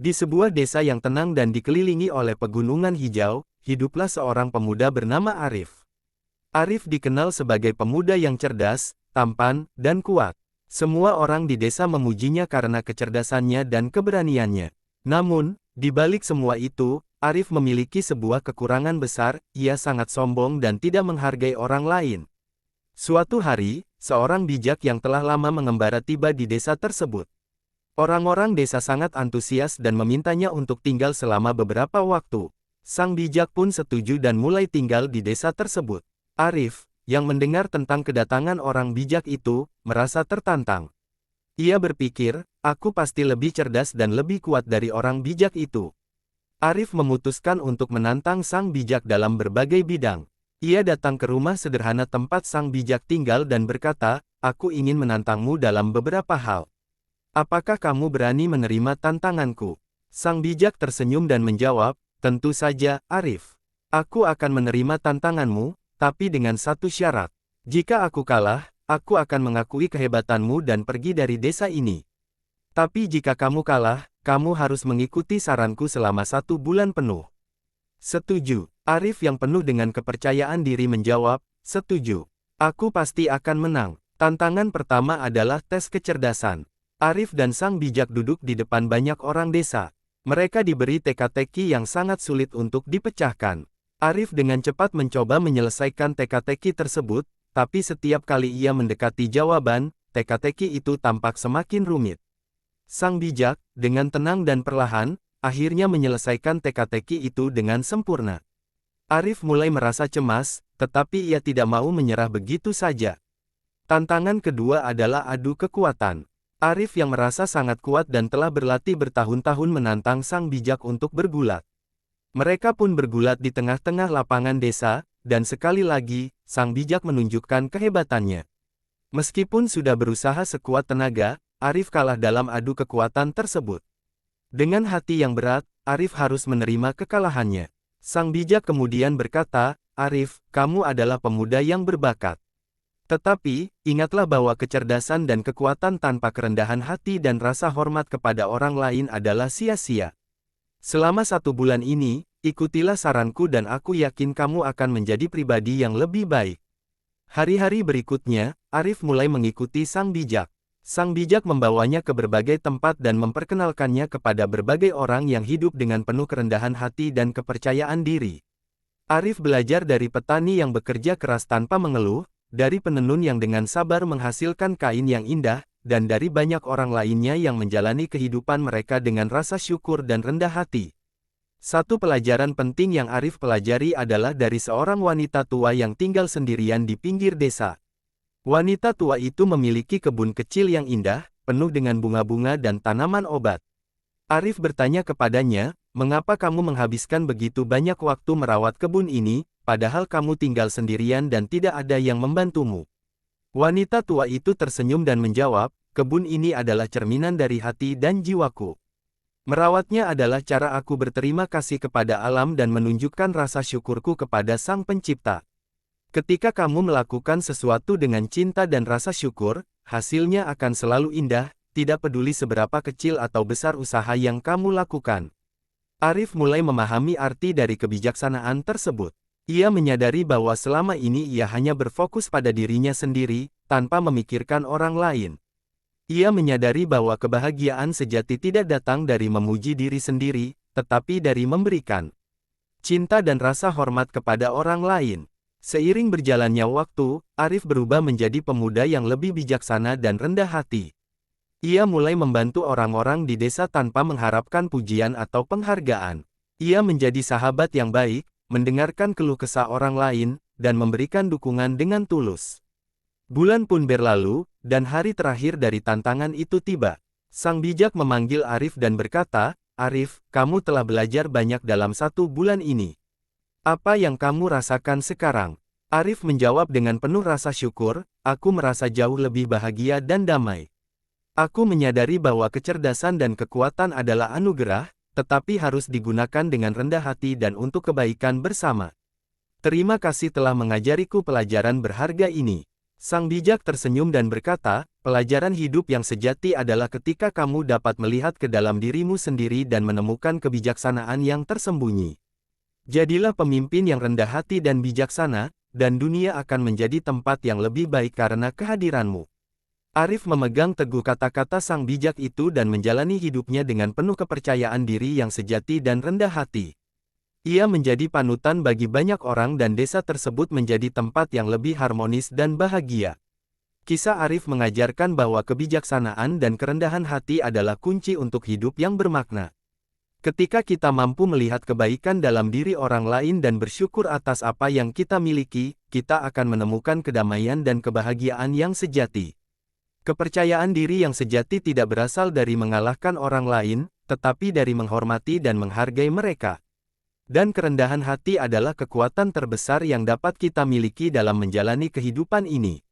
Di sebuah desa yang tenang dan dikelilingi oleh pegunungan hijau, hiduplah seorang pemuda bernama Arif. Arif dikenal sebagai pemuda yang cerdas, tampan, dan kuat. Semua orang di desa memujinya karena kecerdasannya dan keberaniannya. Namun, di balik semua itu, Arif memiliki sebuah kekurangan besar, ia sangat sombong dan tidak menghargai orang lain. Suatu hari, seorang bijak yang telah lama mengembara tiba di desa tersebut. Orang-orang desa sangat antusias dan memintanya untuk tinggal selama beberapa waktu. Sang bijak pun setuju dan mulai tinggal di desa tersebut. Arif, yang mendengar tentang kedatangan orang bijak itu, merasa tertantang. Ia berpikir, aku pasti lebih cerdas dan lebih kuat dari orang bijak itu. Arif memutuskan untuk menantang sang bijak dalam berbagai bidang. Ia datang ke rumah sederhana tempat sang bijak tinggal dan berkata, aku ingin menantangmu dalam beberapa hal. Apakah kamu berani menerima tantanganku? Sang bijak tersenyum dan menjawab, tentu saja, Arif. Aku akan menerima tantanganmu, tapi dengan satu syarat. Jika aku kalah, aku akan mengakui kehebatanmu dan pergi dari desa ini. Tapi jika kamu kalah, kamu harus mengikuti saranku selama 1 bulan penuh. Setuju. Arif yang penuh dengan kepercayaan diri menjawab, setuju. Aku pasti akan menang. Tantangan pertama adalah tes kecerdasan. Arif dan sang bijak duduk di depan banyak orang desa. Mereka diberi teka-teki yang sangat sulit untuk dipecahkan. Arif dengan cepat mencoba menyelesaikan teka-teki tersebut, tapi setiap kali ia mendekati jawaban, teka-teki itu tampak semakin rumit. Sang bijak, dengan tenang dan perlahan, akhirnya menyelesaikan teka-teki itu dengan sempurna. Arif mulai merasa cemas, tetapi ia tidak mau menyerah begitu saja. Tantangan kedua adalah adu kekuatan. Arif yang merasa sangat kuat dan telah berlatih bertahun-tahun menantang sang bijak untuk bergulat. Mereka pun bergulat di tengah-tengah lapangan desa, dan sekali lagi, sang bijak menunjukkan kehebatannya. Meskipun sudah berusaha sekuat tenaga, Arif kalah dalam adu kekuatan tersebut. Dengan hati yang berat, Arif harus menerima kekalahannya. Sang bijak kemudian berkata, Arif, kamu adalah pemuda yang berbakat. Tetapi, ingatlah bahwa kecerdasan dan kekuatan tanpa kerendahan hati dan rasa hormat kepada orang lain adalah sia-sia. Selama 1 bulan ini, ikutilah saranku dan aku yakin kamu akan menjadi pribadi yang lebih baik. Hari-hari berikutnya, Arif mulai mengikuti sang bijak. Sang bijak membawanya ke berbagai tempat dan memperkenalkannya kepada berbagai orang yang hidup dengan penuh kerendahan hati dan kepercayaan diri. Arif belajar dari petani yang bekerja keras tanpa mengeluh, dari penenun yang dengan sabar menghasilkan kain yang indah, dan dari banyak orang lainnya yang menjalani kehidupan mereka dengan rasa syukur dan rendah hati. Satu pelajaran penting yang Arif pelajari adalah dari seorang wanita tua yang tinggal sendirian di pinggir desa. Wanita tua itu memiliki kebun kecil yang indah, penuh dengan bunga-bunga dan tanaman obat. Arif bertanya kepadanya, mengapa kamu menghabiskan begitu banyak waktu merawat kebun ini, padahal kamu tinggal sendirian dan tidak ada yang membantumu? Wanita tua itu tersenyum dan menjawab, kebun ini adalah cerminan dari hati dan jiwaku. Merawatnya adalah cara aku berterima kasih kepada alam dan menunjukkan rasa syukurku kepada Sang Pencipta. Ketika kamu melakukan sesuatu dengan cinta dan rasa syukur, hasilnya akan selalu indah, tidak peduli seberapa kecil atau besar usaha yang kamu lakukan. Arif mulai memahami arti dari kebijaksanaan tersebut. Ia menyadari bahwa selama ini ia hanya berfokus pada dirinya sendiri, tanpa memikirkan orang lain. Ia menyadari bahwa kebahagiaan sejati tidak datang dari memuji diri sendiri, tetapi dari memberikan cinta dan rasa hormat kepada orang lain. Seiring berjalannya waktu, Arif berubah menjadi pemuda yang lebih bijaksana dan rendah hati. Ia mulai membantu orang-orang di desa tanpa mengharapkan pujian atau penghargaan. Ia menjadi sahabat yang baik, mendengarkan keluh kesah orang lain, dan memberikan dukungan dengan tulus. Bulan pun berlalu, dan hari terakhir dari tantangan itu tiba. Sang bijak memanggil Arif dan berkata, Arif, kamu telah belajar banyak dalam 1 bulan ini. Apa yang kamu rasakan sekarang? Arif menjawab dengan penuh rasa syukur, aku merasa jauh lebih bahagia dan damai. Aku menyadari bahwa kecerdasan dan kekuatan adalah anugerah, tetapi harus digunakan dengan rendah hati dan untuk kebaikan bersama. Terima kasih telah mengajariku pelajaran berharga ini. Sang bijak tersenyum dan berkata, Pelajaran hidup yang sejati adalah ketika kamu dapat melihat ke dalam dirimu sendiri dan menemukan kebijaksanaan yang tersembunyi. Jadilah pemimpin yang rendah hati dan bijaksana, dan dunia akan menjadi tempat yang lebih baik karena kehadiranmu. Arif memegang teguh kata-kata sang bijak itu dan menjalani hidupnya dengan penuh kepercayaan diri yang sejati dan rendah hati. Ia menjadi panutan bagi banyak orang dan desa tersebut menjadi tempat yang lebih harmonis dan bahagia. Kisah Arif mengajarkan bahwa kebijaksanaan dan kerendahan hati adalah kunci untuk hidup yang bermakna. Ketika kita mampu melihat kebaikan dalam diri orang lain dan bersyukur atas apa yang kita miliki, kita akan menemukan kedamaian dan kebahagiaan yang sejati. Kepercayaan diri yang sejati tidak berasal dari mengalahkan orang lain, tetapi dari menghormati dan menghargai mereka. Dan kerendahan hati adalah kekuatan terbesar yang dapat kita miliki dalam menjalani kehidupan ini.